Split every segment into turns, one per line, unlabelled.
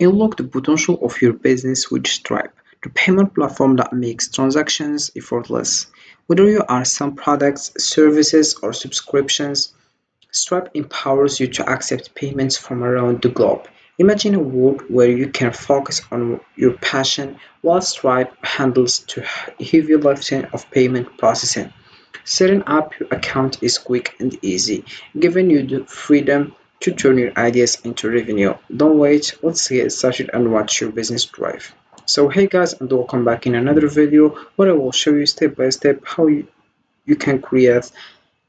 Unlock the potential of your business with Stripe, the payment platform that makes transactions effortless. Whether you are selling products, services, or subscriptions, Stripe empowers you to accept payments from around the globe. Imagine a world where you can focus on your passion while Stripe handles the heavy lifting of payment processing. Setting up your account is quick and easy, giving you the freedom to turn your ideas into revenue. Don't wait, let's get started and watch your business thrive. So hey guys, and welcome back in another video where I will show you step by step how you can create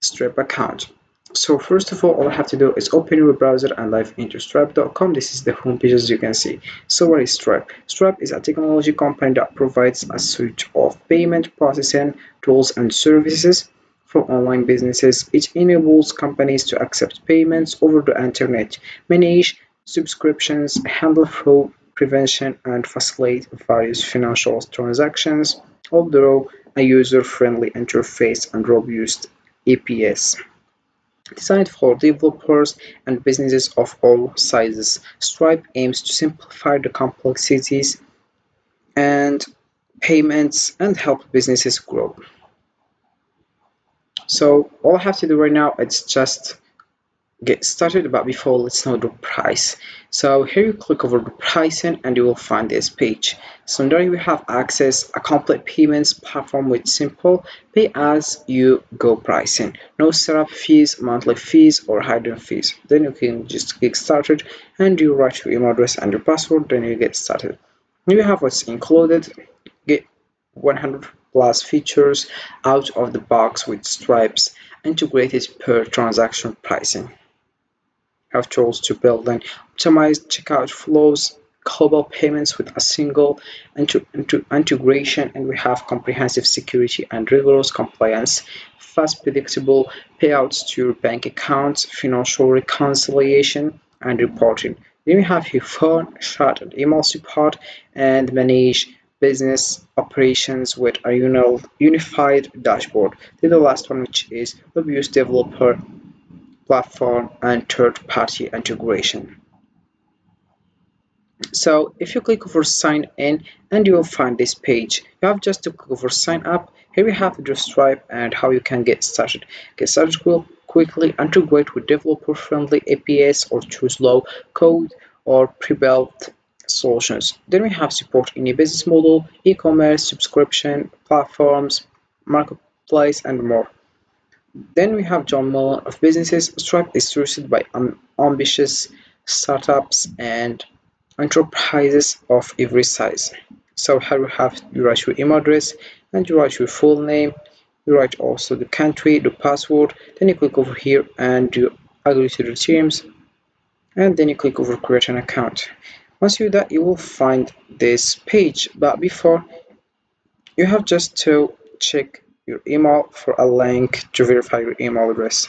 Stripe account. So first of all I have to do is open your browser and dive into stripe.com. This is the homepage as you can see. So what is Stripe? Stripe is a technology company that provides a suite of payment processing tools and services for online businesses. It enables companies to accept payments over the internet, manage subscriptions, handle fraud prevention, and facilitate various financial transactions, all through a user-friendly interface and robust APIs. Designed for developers and businesses of all sizes, Stripe aims to simplify the complexities and payments and help businesses grow. So all I have to do right now is just get started, but before let's know the price. So here you click over the pricing and you will find this page. So there you have access a complete payments platform with simple pay as you go pricing, no setup fees, monthly fees, or hidden fees. Then you can just get started and you write your email address and your password, then you get started. You have what's included, get 100 plus features out of the box with Stripes integrated per transaction pricing. Have tools to build and optimize checkout flows, global payments with a single integration, and we have comprehensive security and rigorous compliance, fast predictable payouts to your bank accounts, financial reconciliation and reporting. Then we have your phone, chat and email support and manage business operations with a unified dashboard. Then the last one, which is abuse developer platform and third-party integration. So if you click over sign in and you will find this page, you have just to click over sign up. Here we have the Stripe and how you can get started. Get started quickly, integrate with developer-friendly APIs or choose low code or pre-built solutions. Then we have support any business model, e-commerce, subscription, platforms, marketplace and more. Then we have John Mullen of businesses. Stripe is trusted by ambitious startups and enterprises of every size. So here you write your email address and you write your full name. You write also the country, the password. Then you click over here and you agree to the terms. And then you click over create an account. Once you do that, you will find this page. But before, you have just to check your email for a link to verify your email address.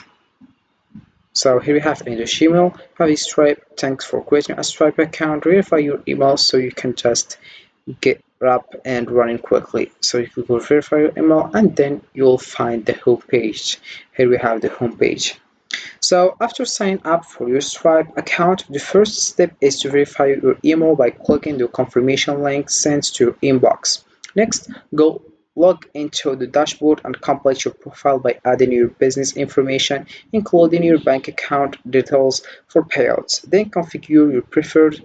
So here we have in the email, have a Stripe. Thanks for creating a Stripe account. Verify your email so you can just get up and running quickly. So you can go verify your email and then you'll find the home page. Here we have the home page. So after signing up for your Stripe account, the first step is to verify your email by clicking the confirmation link sent to your inbox. Next, go log into the dashboard and complete your profile by adding your business information, including your bank account details for payouts. Then configure your preferred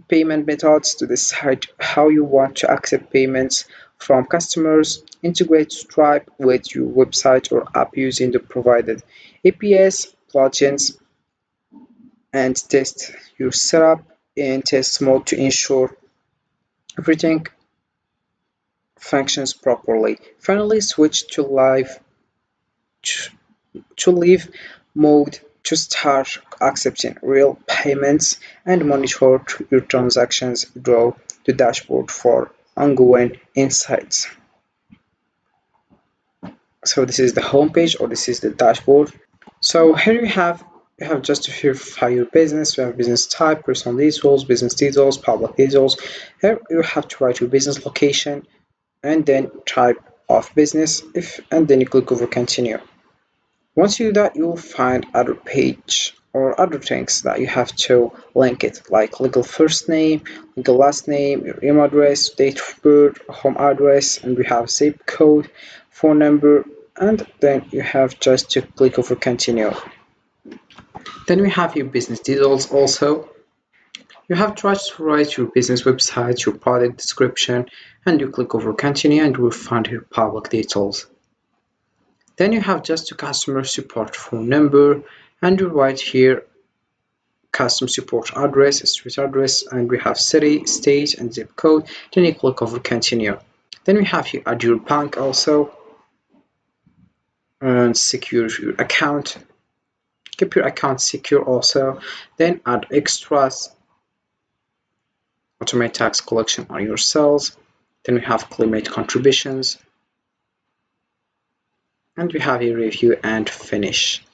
payment methods to decide how you want to accept payments from customers. Integrate Stripe with your website or app using the provided APIs, plugins, and test your setup in test mode to ensure everything functions properly. Finally, switch to live mode to start accepting real payments and monitor your transactions through the dashboard for ongoing insights. So this is the home page or this is the dashboard. So here you have just to verify your business. We have business type, personal details, public details. Here you have to write your business location and then type of business and then you click over continue. Once you do that, you will find other page or other things that you have to link it, like legal first name, legal last name, your email address, date of birth, home address, and we have zip code, phone number, and then you have just to click over continue. Then we have your business details also. You have just to write your business website, your product description, and you click over continue and you will find your public details. Then you have just a customer support phone number and you write here customer support address, street address, and we have city, state, and zip code. Then you click over continue. Then we have here add your bank also and secure your account. Keep your account secure also. Then add extras, automate tax collection on your sales. Then we have claimate contributions. And we have a review and finish.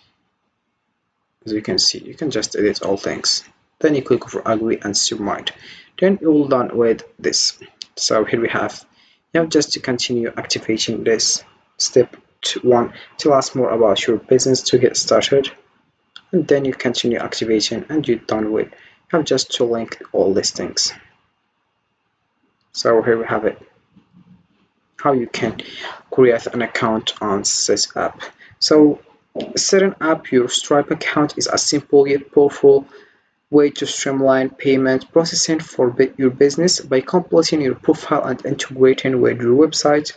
As you can see, you can just edit all things. Then you click over agree and submit. Then you're all done with this. So here we have, you have just to continue activating this step 1 to ask more about your business to get started. And then you continue activation and you're done with. You have just to link all these things. So here we have it, how you can create an account on this app. So setting up your Stripe account is a simple yet powerful way to streamline payment processing for your business. By completing your profile and integrating with your website,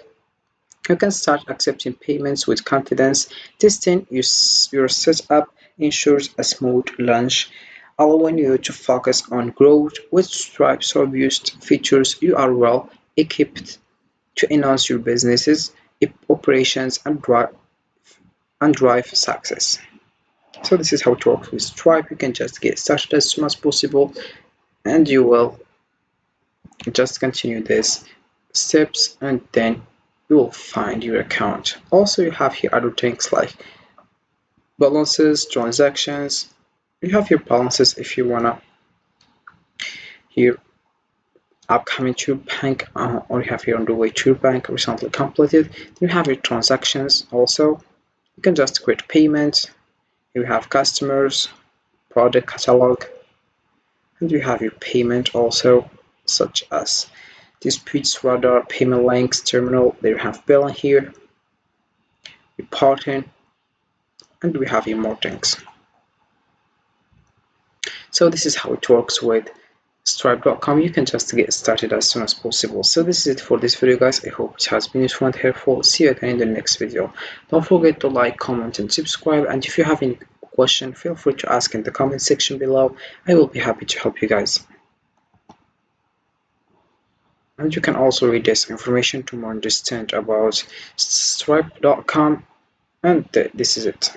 you can start accepting payments with confidence. Testing your setup ensures a smooth launch, allowing you to focus on growth. With Stripe's robust features, you are well equipped to enhance your business's operations and drive success. So this is how it works with Stripe. You can just get started as soon as possible and you will just continue these steps and then you will find your account. Also, you have here other things like balances, transactions. You have your balances if you wanna here upcoming to your bank or you have here on the way to your bank recently completed. You have your transactions also. You can just create payments. You have customers, product catalog, and you have your payment also, such as disputes, radar, payment links, terminal. There you have billing here, reporting, and we have more things. So this is how it works with stripe.com. You can just get started as soon as possible. So this is it for this video, guys. I hope it has been useful and helpful. See you again in the next video. Don't forget to like, comment, and subscribe. And if you have any question, feel free to ask in the comment section below. I will be happy to help you guys. And you can also read this information to more understand about stripe.com. And this is it.